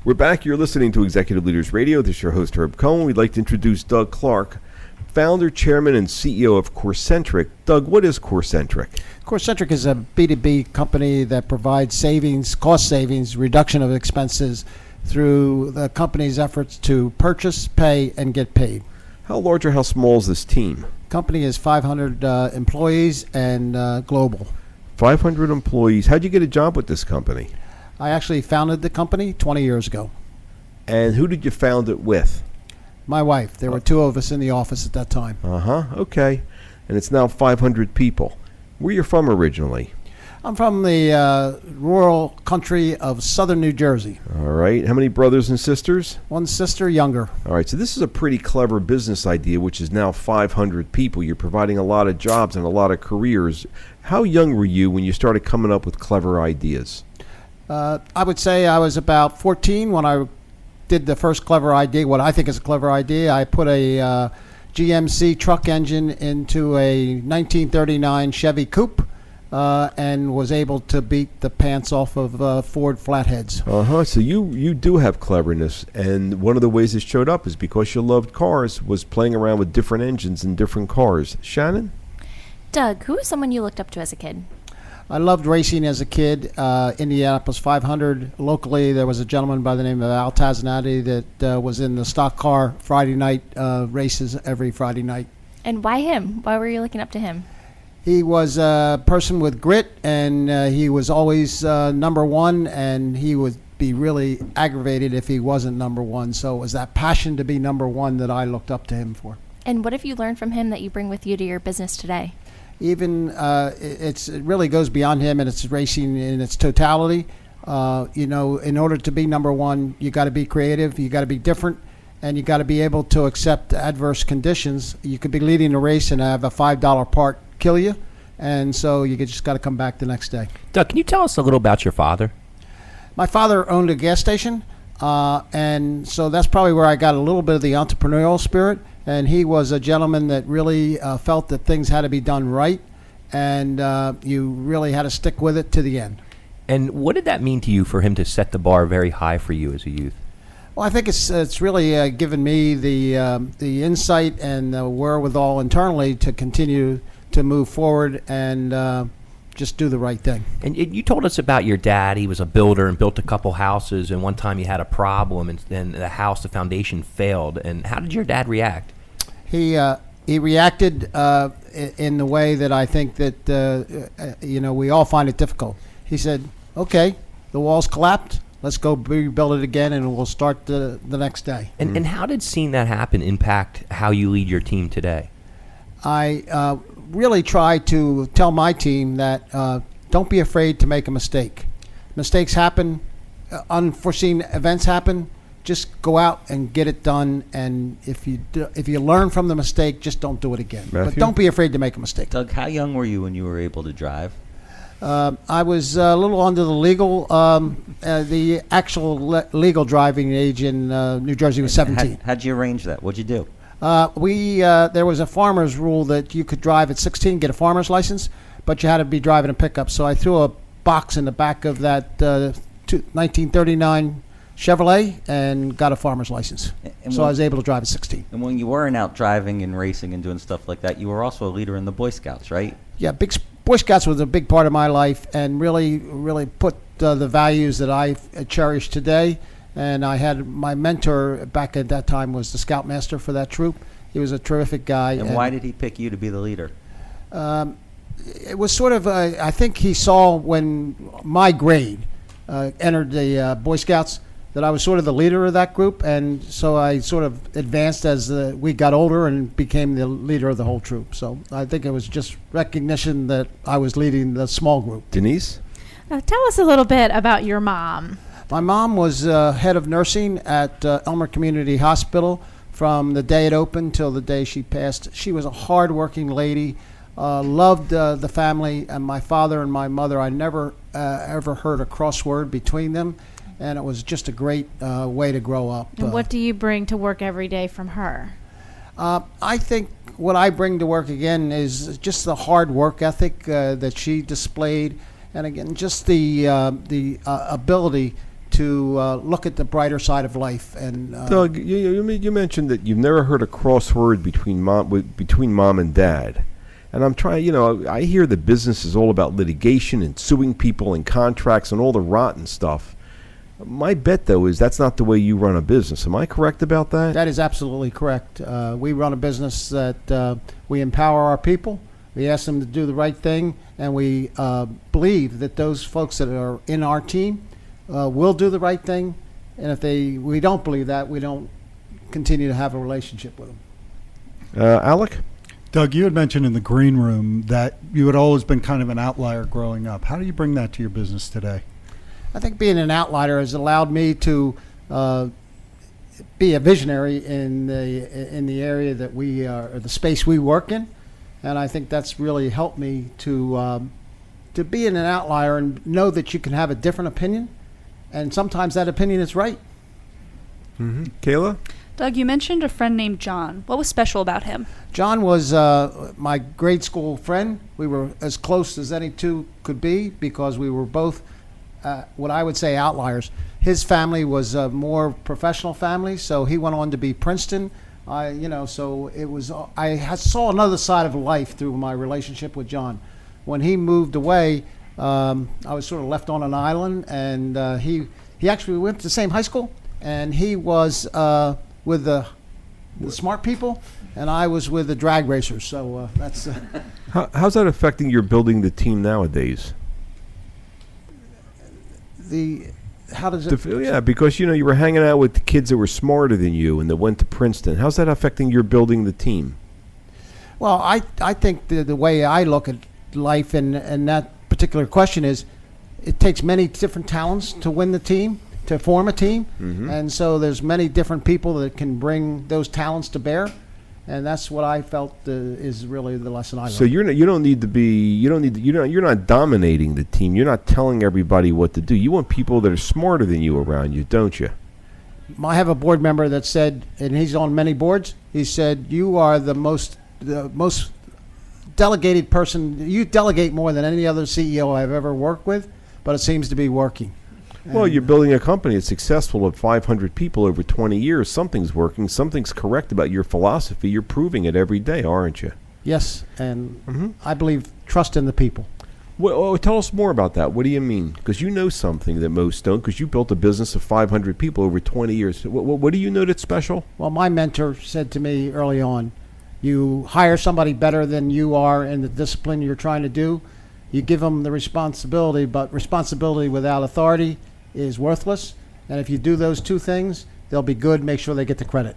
We're back. You're listening to Executive Leaders Radio. This is your host, Herb Cohen. We'd like to introduce Doug Clark, founder, chairman, and CEO of Corcentric. Doug, what is Corcentric? Corcentric is a B2B company that provides savings, cost savings, reduction of expenses through the company's efforts to purchase, pay, and get paid. How large or how small is this team? Company is 500 employees and global. 500 employees. How'd you get a job with this company? I actually founded the company 20 years ago. And who did you found it with? My wife. There were two of us in the office at that time. Okay. And it's now 500 people. Where are you from originally? I'm from the rural country of southern New Jersey. All right. How many brothers and sisters? One sister, younger. All right. So this is a pretty clever business idea, which is now 500 people. You're providing a lot of jobs and a lot of careers. How young were you when you started coming up with clever ideas? I would say I was about 14 when I did the first clever idea, what I think is a clever idea. I put a GMC truck engine into a 1939 Chevy Coupe and was able to beat the pants off of Ford flatheads. So you do have cleverness, and one of the ways it showed up is because you loved cars, was playing around with different engines and different cars. Shannon? Doug, who is someone you looked up to as a kid? I loved racing as a kid. Indianapolis 500. Locally, there was a gentleman by the name of Al Tazinati that was in the stock car Friday night races every Friday night. And why him? Why were you looking up to him? He was a person with grit, and he was always number one, and he would be really aggravated if he wasn't number one. So it was that passion to be number one that I looked up to him for. And what have you learned from him that you bring with you to your business today? Even it really goes beyond him, and it's racing in its totality. In order to be number one, you got to be creative, you got to be different, and you got to be able to accept adverse conditions. You could be leading a race and have a $5 part kill you, and so you just got to come back the next day. Doug, can you tell us a little about your father? My father owned a gas station, and so that's probably where I got a little bit of the entrepreneurial spirit. And he was a gentleman that really felt that things had to be done right, and you really had to stick with it to the end. And what did that mean to you for him to set the bar very high for you as a youth? Well, I think it's really given me the insight and the wherewithal internally to continue to move forward and just do the right thing. And you told us about your dad. He was a builder and built a couple houses, and one time you had a problem, and the foundation failed. And how did your dad react? He reacted in the way that I think that we all find it difficult. He said, "Okay, the walls collapsed. Let's go rebuild it again, and we'll start the next day." And how did seeing that happen impact how you lead your team today? I really try to tell my team that don't be afraid to make a mistake. Mistakes happen, unforeseen events happen. Just go out and get it done, and if you learn from the mistake, just don't do it again. Matthew? But don't be afraid to make a mistake. Doug, how young were you when you were able to drive? I was a little under the legal, the actual legal driving age in New Jersey was 17. How'd you arrange that? What'd you do? There was a farmer's rule that you could drive at 16, get a farmer's license, but you had to be driving a pickup. So I threw a box in the back of that 1939 Chevrolet and got a farmer's license. So I was able to drive at 16. And when you weren't out driving and racing and doing stuff like that, you were also a leader in the Boy Scouts, right? Yeah, Boy Scouts was a big part of my life and really put the values that I cherish today. And I had my mentor back at that time was the scoutmaster for that troop. He was a terrific guy. And why did he pick you to be the leader? It was sort of, I think he saw when my grade entered the Boy Scouts that I was sort of the leader of that group, and so I sort of advanced as we got older and became the leader of the whole troop. So I think it was just recognition that I was leading the small group. Denise? Tell us a little bit about your mom. My mom was head of nursing at Elmer Community Hospital from the day it opened till the day she passed. She was a hard-working lady, loved the family, and my father and my mother, I never ever heard a crossword between them. And it was just a great way to grow up. And what do you bring to work every day from her? I think what I bring to work again is just the hard work ethic that she displayed, and again, just the ability to look at the brighter side of life. And Doug, you mentioned that you've never heard a crossword between mom and dad. And I'm trying, I hear the business is all about litigation and suing people and contracts and all the rotten stuff. My bet, though, is that's not the way you run a business. Am I correct about that? That is absolutely correct. We run a business that we empower our people. We ask them to do the right thing, and we believe that those folks that are in our team will do the right thing. And if we don't believe that, we don't continue to have a relationship with them. Alec? Doug, you had mentioned in the green room that you had always been kind of an outlier growing up. How do you bring that to your business today? I think being an outlier has allowed me to be a visionary in the area that we are, or the space we work in, and I think that's really helped me to be an outlier and know that you can have a different opinion, and sometimes that opinion is right. Mm-hmm. Kayla? Doug, you mentioned a friend named John. What was special about him? John was my grade school friend. We were as close as any two could be because we were both what I would say outliers. His family was a more professional family, so he went on to be Princeton. So it was. I saw another side of life through my relationship with John. When he moved away, I was sort of left on an island, and he actually went to the same high school, and he was with the smart people, and I was with the drag racers. So that's. How's that affecting your building the team nowadays? How does it? Yeah, because you were hanging out with the kids that were smarter than you and that went to Princeton. How's that affecting your building the team? Well, I think the way I look at life and that particular question is, it takes many different talents to win the team, to form a team, and so there's many different people that can bring those talents to bear. And that's what I felt is really the lesson I learned. So you're not dominating the team. You're not telling everybody what to do. You want people that are smarter than you around you, don't you? I have a board member that said, and he's on many boards, he said, you are the most delegated person. You delegate more than any other CEO I've ever worked with, but it seems to be working. Well, you're building a company that's successful at 500 people over 20 years. Something's working. Something's correct about your philosophy. You're proving it every day, aren't you? Yes, and I believe trust in the people. Well, tell us more about that. What do you mean? Because you know something that most don't, because you built a business of 500 people over 20 years. What do you know that's special? Well, my mentor said to me early on, you hire somebody better than you are in the discipline you're trying to do. You give them the responsibility, but responsibility without authority is worthless. And if you do those two things, they'll be good. Make sure they get the credit.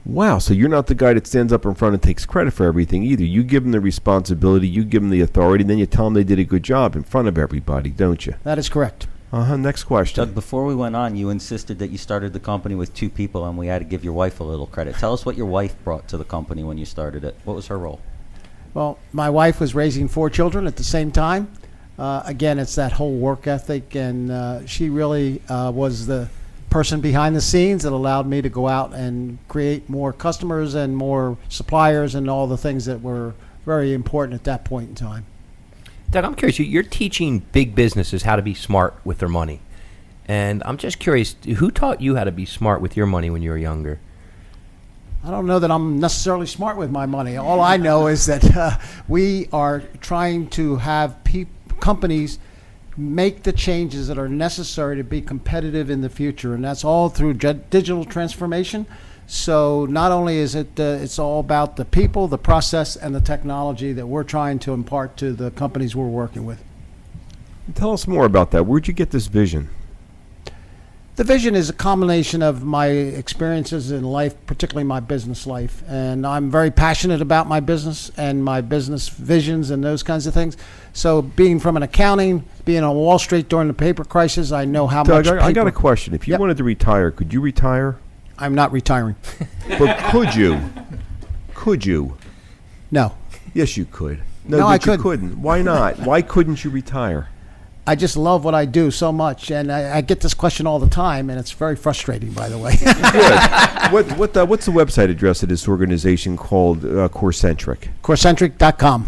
Wow, so you're not the guy that stands up in front and takes credit for everything either. You give them the responsibility, you give them the authority, and then you tell them they did a good job in front of everybody, don't you? That is correct. Next question. Doug, before we went on, you insisted that you started the company with two people and we had to give your wife a little credit. Tell us what your wife brought to the company when you started it. What was her role? Well, my wife was raising 4 children at the same time. Again, it's that whole work ethic, and she really was the person behind the scenes that allowed me to go out and create more customers and more suppliers and all the things that were very important at that point in time. Doug, I'm curious. You're teaching big businesses how to be smart with their money. And I'm just curious, who taught you how to be smart with your money when you were younger? I don't know that I'm necessarily smart with my money. All I know is that we are trying to have companies make the changes that are necessary to be competitive in the future, and that's all through digital transformation. So not only is it it's all about the people, the process, and the technology that we're trying to impart to the companies we're working with. Tell us more about that. Where'd you get this vision? The vision is a combination of my experiences in life, particularly my business life. And I'm very passionate about my business and my business visions and those kinds of things. So being from an accounting, being on Wall Street during the paper crisis, I know how Doug, much paper. I got a question. If you wanted to retire, could you retire? I'm not retiring. But could you? Could you? No. Yes, you could. No, I you couldn't. couldn't. Why not? Why couldn't you retire? I just love what I do so much, and I get this question all the time, and it's very frustrating, by the way. Good. What's the website address of this organization called Corcentric? Corcentric.com.